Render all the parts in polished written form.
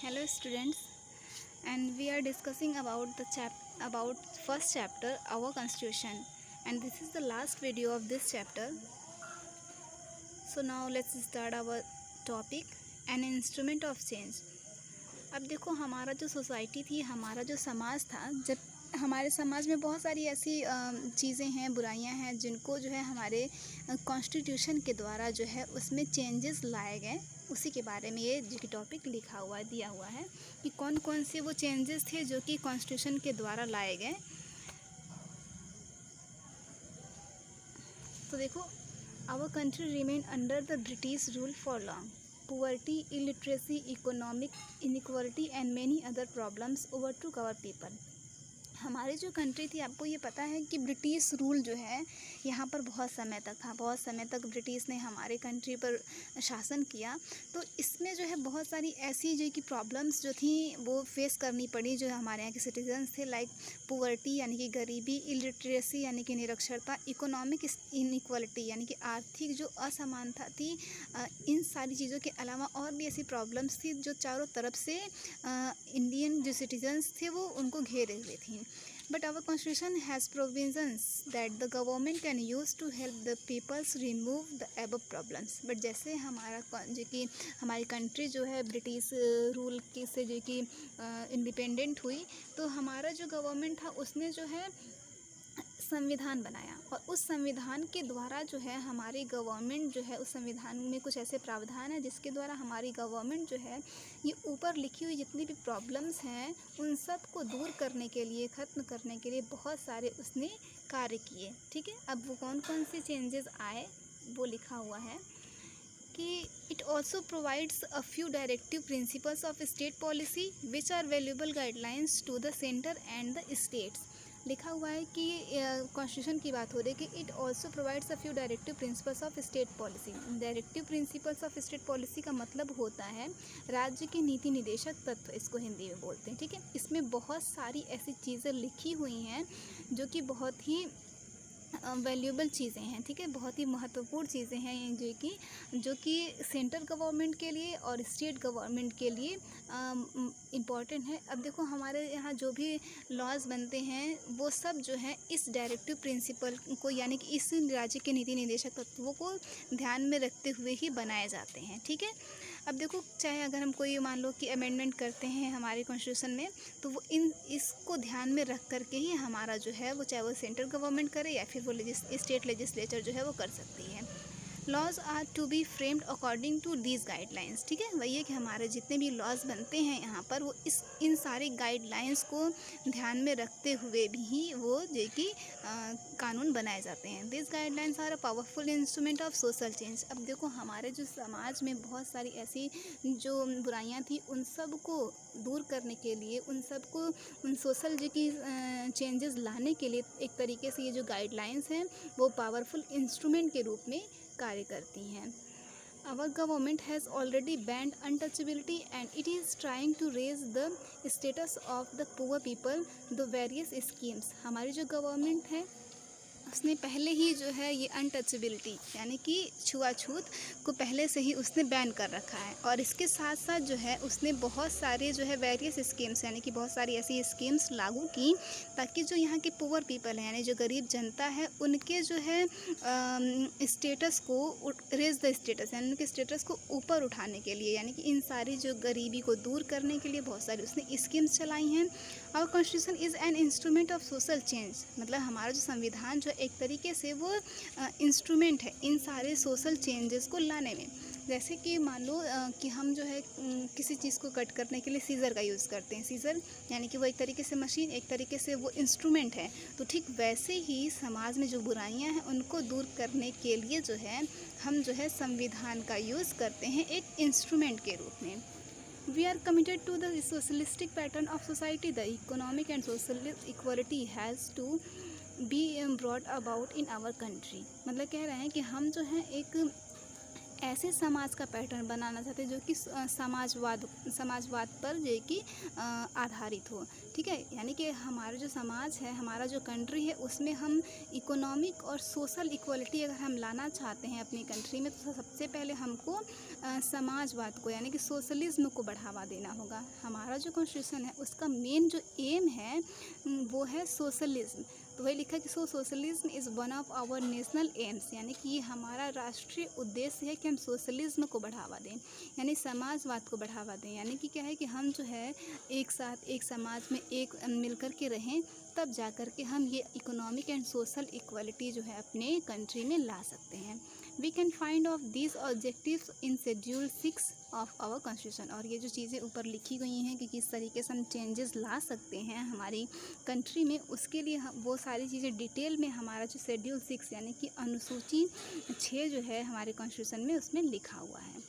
Hello students, and we are discussing about about first chapter, our constitution, and this is the last video of this chapter. So now let's start our topic, an instrument of change. अब देखो, हमारा जो society थी, हमारा जो समाज था, जब हमारे समाज में बहुत सारी ऐसी चीज़ें हैं, बुराइयां हैं, जिनको जो है हमारे कॉन्स्टिट्यूशन के द्वारा जो है उसमें चेंजेस लाए गए। उसी के बारे में ये जो टॉपिक लिखा हुआ है, दिया हुआ है कि कौन कौन से वो चेंजेस थे जो कि कॉन्स्टिट्यूशन के द्वारा लाए गए। तो देखो, our country remain under the British rule for long. Poverty, illiteracy, economic inequality and many other problems overtook our people. हमारी जो कंट्री थी, आपको ये पता है कि ब्रिटिश रूल जो है यहाँ पर बहुत समय तक था, बहुत समय तक ब्रिटिश ने हमारे कंट्री पर शासन किया। तो इसमें जो है बहुत सारी ऐसी जो कि प्रॉब्लम्स जो थी वो फेस करनी पड़ी जो हमारे यहाँ के सिटीजन्स थे, लाइक पुअर्टी यानी कि गरीबी, इलिटरेसी यानी कि निरक्षरता, इकोनॉमिक इनइक्वालिटी यानी कि आर्थिक जो असमानता थी। इन सारी चीज़ों के अलावा और भी ऐसी प्रॉब्लम्स थी जो चारों तरफ से इंडियन जो सिटीजन्स थे वो उनको घेरे हुए थी। But our constitution has provisions that the government can use to help the peoples remove the above problems. But जैसे जो कि हमारी कंट्री जो है ब्रिटिश रूल के से जो कि इंडिपेंडेंट हुई, तो हमारा जो गवर्नमेंट था उसने जो है संविधान बनाया, और उस संविधान के द्वारा जो है हमारी गवर्नमेंट जो है, उस संविधान में कुछ ऐसे प्रावधान है जिसके द्वारा हमारी गवर्नमेंट जो है ये ऊपर लिखी हुई जितनी भी प्रॉब्लम्स हैं उन सब को दूर करने के लिए, ख़त्म करने के लिए बहुत सारे उसने कार्य किए। ठीक है, अब वो कौन कौन से चेंजेस आए वो लिखा हुआ है कि it also provides a few directive principles of state policy which are valuable guidelines to the centre and the states. लिखा हुआ है कि कॉन्स्टिट्यूशन की बात हो रही है कि it also provides a few directive principles of state policy. Directive principles of state policy का मतलब होता है राज्य के नीति निदेशक तत्व, इसको हिंदी में बोलते हैं। ठीक है, इसमें बहुत सारी ऐसी चीज़ें लिखी हुई हैं जो कि बहुत ही वैल्यूएबल चीज़ें हैं। ठीक है, बहुत ही महत्वपूर्ण चीज़ें हैं जो कि सेंट्रल गवर्नमेंट के लिए और स्टेट गवर्नमेंट के लिए इम्पॉर्टेंट है। अब देखो, हमारे यहाँ जो भी लॉज बनते हैं वो सब जो है इस डायरेक्टिव प्रिंसिपल को यानी कि इस राज्य के नीति निदेशक तत्वों को ध्यान में रखते हुए ही बनाए जाते हैं। ठीक है, अब देखो, चाहे अगर हम कोई मान लो कि अमेंडमेंट करते हैं हमारे कॉन्स्टिट्यूशन में, तो वो इसको ध्यान में रख करके ही हमारा जो है वो, चाहे वो सेंट्रल गवर्नमेंट करे या फिर वो स्टेट लेजिस्लेचर जो है वो कर सकती है। Laws are to be framed according to these guidelines. ठीक है, वही है कि हमारे जितने भी लॉज बनते हैं यहाँ पर वो इन सारी गाइडलाइंस को ध्यान में रखते हुए भी वो जो कि कानून बनाए जाते हैं। This guidelines are a powerful instrument of social change. अब देखो, हमारे जो समाज में बहुत सारी ऐसी जो बुराइयाँ थी उन सब को दूर करने के लिए, उन सोशल जो कि चेंजेस लाने के लिए एक तरीके से ये जो गाइडलाइंस हैं वो पावरफुल इंस्ट्रूमेंट के रूप में कार्य करती हैं। Our government has already banned untouchability and it is trying to raise the status of the poor people through various schemes. हमारी जो गवर्नमेंट है उसने पहले ही जो है ये अनटचेबिलिटी यानी कि छुआछूत को पहले से ही उसने बैन कर रखा है, और इसके साथ साथ जो है उसने बहुत सारे जो है वेरियस स्कीम्स यानी कि बहुत सारी ऐसी स्कीम्स लागू की ताकि जो यहाँ के पुअर पीपल हैं यानी जो गरीब जनता है उनके जो है स्टेटस को रेज द स्टेटस यानी उनके स्टेटस को ऊपर उठाने के लिए, यानी कि इन सारी जो गरीबी को दूर करने के लिए बहुत सारी उसने स्कीम्स चलाई हैं। Our constitution is an instrument of social change, मतलब हमारा जो संविधान जो एक तरीके से वो इंस्ट्रूमेंट है इन सारे सोशल चेंजेस को लाने में। जैसे कि मान लो कि हम जो है किसी चीज़ को कट करने के लिए सीज़र का यूज़ करते हैं। सीज़र यानी कि वो एक तरीके से मशीन, एक तरीके से वो इंस्ट्रूमेंट है। तो ठीक वैसे ही समाज में जो बुराइयां हैं उनको दूर करने के लिए जो है हम जो है संविधान का यूज़ करते हैं एक इंस्ट्रूमेंट के रूप में। We are committed to the socialistic pattern of society. The economic and social equality has to be brought about in our country. मतलब कह रहे हैं कि हम जो है एक ऐसे समाज का पैटर्न बनाना चाहते हैं जो कि समाजवाद पर जो कि आधारित हो। ठीक है, यानी कि हमारा जो समाज है, हमारा जो कंट्री है, उसमें हम इकोनॉमिक और सोशल इक्वलिटी अगर हम लाना चाहते हैं अपनी कंट्री में, तो सबसे पहले हमको समाजवाद को यानी कि सोशलिज्म को बढ़ावा देना होगा। हमारा जो कॉन्स्टिट्यूशन है उसका मेन जो एम है वो है सोशलिज्म। तो वही लिखा कि socialism is one of our national aims, यानी कि ये हमारा राष्ट्रीय उद्देश्य है कि हम सोशलिज्म को बढ़ावा दें, यानी समाजवाद को बढ़ावा दें। यानी कि क्या है कि हम जो है एक साथ एक समाज में एक मिलकर के रहें, तब जा कर के हम ये इकोनॉमिक एंड सोशल इक्वलिटी जो है अपने कंट्री में ला सकते हैं। We can find of these objectives in schedule 6 of our constitution. और ये जो चीज़ें ऊपर लिखी गई हैं कि किस तरीके से हम चेंजेस ला सकते हैं हमारी कंट्री में, उसके लिए हम वो सारी चीज़ें डिटेल में हमारा जो शेड्यूल 6 यानी कि अनुसूची 6 जो है हमारे कॉन्स्टिट्यूशन में उसमें लिखा हुआ है।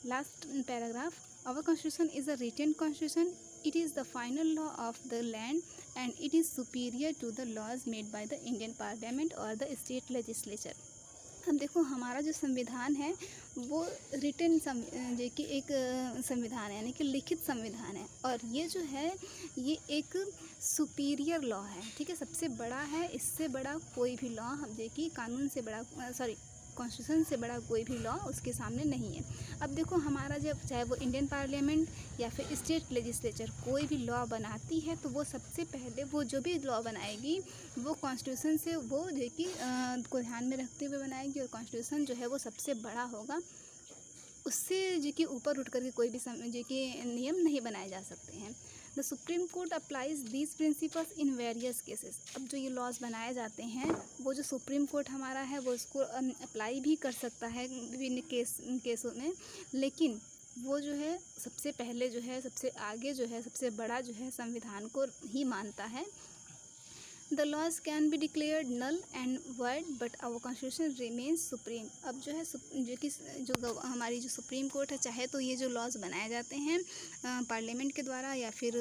Last paragraph, our constitution is a written constitution, it is the final law of the land and it is superior to the laws made by the Indian parliament और द स्टेट लेजिस्लेचर। अब देखो हमारा जो संविधान है वो written जो कि एक संविधान है, यानी कि लिखित संविधान है, और ये जो है ये एक सुपीरियर लॉ है। ठीक है, सबसे बड़ा है, इससे बड़ा कोई भी लॉ हम जो कि कानून से बड़ा कॉन्स्टिट्यूशन से बड़ा कोई भी लॉ उसके सामने नहीं है। अब देखो हमारा जब चाहे वो इंडियन पार्लियामेंट या फिर स्टेट लेजिस्लेचर कोई भी लॉ बनाती है, तो वो सबसे पहले वो जो भी लॉ बनाएगी वो कॉन्स्टिट्यूशन से वो जो कि को ध्यान में रखते हुए बनाएगी, और कॉन्स्टिट्यूशन जो है वो सबसे बड़ा होगा, उससे जो कि ऊपर उठ कर के कोई भी जो कि नियम नहीं बनाए जा सकते हैं। The supreme court applies these principles in various cases. अब जो ये लॉज बनाए जाते हैं वो जो सुप्रीम कोर्ट हमारा है वो उसको अप्लाई भी कर सकता है विभिन्न केसों में, लेकिन वो जो है सबसे पहले जो है सबसे आगे जो है सबसे बड़ा जो है संविधान को ही मानता है। The laws can be declared null and void but our constitution remains supreme. अब जो है जो कि जो हमारी जो सुप्रीम कोर्ट है, चाहे तो ये जो लॉज बनाए जाते हैं पार्लियामेंट के द्वारा या फिर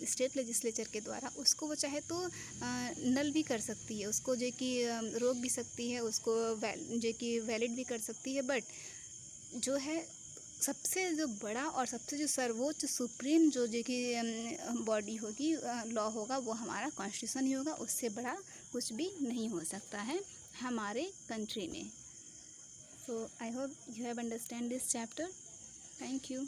स्टेट लेजिस्लेचर के द्वारा, उसको वो चाहे तो नल भी कर सकती है, उसको जो कि रोक भी सकती है, उसको जो कि वैलिड भी कर सकती है, बट जो है सबसे जो बड़ा और सबसे जो सर्वोच्च सुप्रीम जो कि बॉडी होगी, लॉ होगा, वो हमारा कॉन्स्टिट्यूशन ही होगा। उससे बड़ा कुछ भी नहीं हो सकता है हमारे कंट्री में। So I hope you have understand this chapter. Thank you.